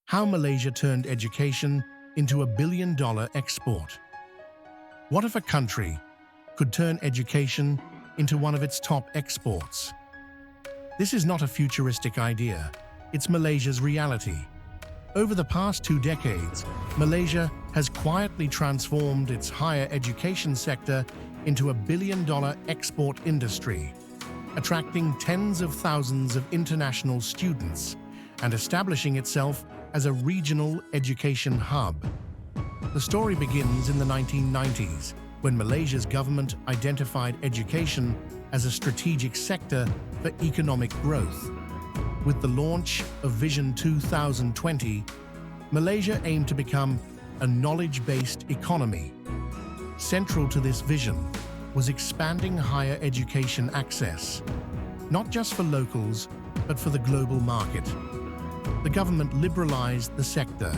How Malaysia turned education into a billion-dollar export. What if a country could turn education into one of its top exports? This is not a futuristic idea, it's Malaysia's reality. Over the past 2 decades, Malaysia has quietly transformed its higher education sector into a billion-dollar export industry, attracting tens of thousands of international students and establishing itself as a regional education hub. The story begins in the 1990s, when Malaysia's government identified education as a strategic sector for economic growth. With the launch of Vision 2020, Malaysia aimed to become a knowledge-based economy. Central to this vision was expanding higher education access, not just for locals, but for the global market. The government liberalized the sector,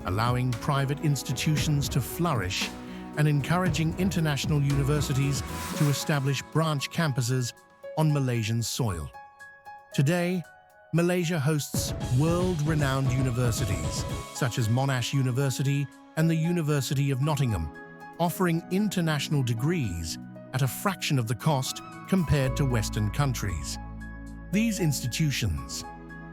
allowing private institutions to flourish and encouraging international universities to establish branch campuses on Malaysian soil. Today, Malaysia hosts world-renowned universities, such as Monash University and the University of Nottingham, offering international degrees at a fraction of the cost compared to Western countries. These institutions,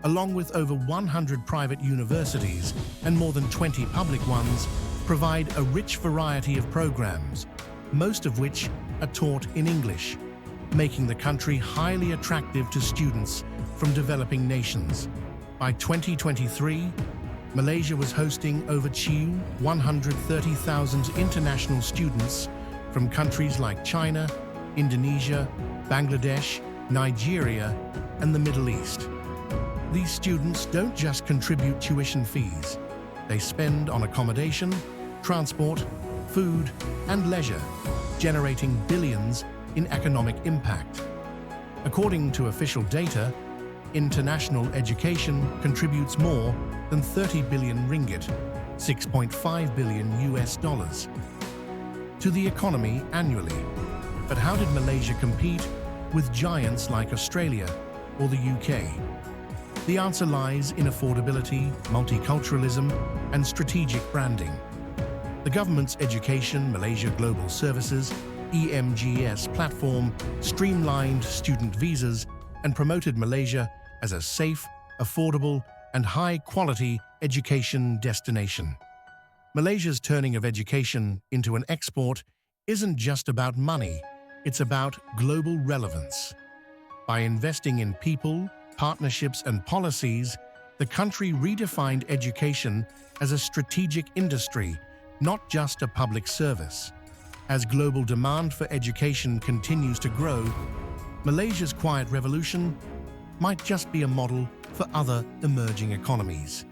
along with over 100 private universities and more than 20 public ones, provide a rich variety of programs, most of which are taught in English, making the country highly attractive to students from developing nations. By 2023, Malaysia was hosting over 130,000 international students from countries like China, Indonesia, Bangladesh, Nigeria, and the Middle East. These students don't just contribute tuition fees. They spend on accommodation, transport, food, and leisure, generating billions in economic impact. According to official data, international education contributes more than 30 billion ringgit, $6.5 billion to the economy annually. But how did Malaysia compete with giants like Australia or the UK? The answer lies in affordability, multiculturalism, and strategic branding. The government's Education Malaysia Global Services (EMGS) platform streamlined student visas and promoted Malaysia as a safe, affordable, and high-quality education destination. Malaysia's turning of education into an export isn't just about money, it's about global relevance. By investing in people, partnerships, and policies, the country redefined education as a strategic industry, not just a public service. As global demand for education continues to grow, Malaysia's quiet revolution might just be a model for other emerging economies.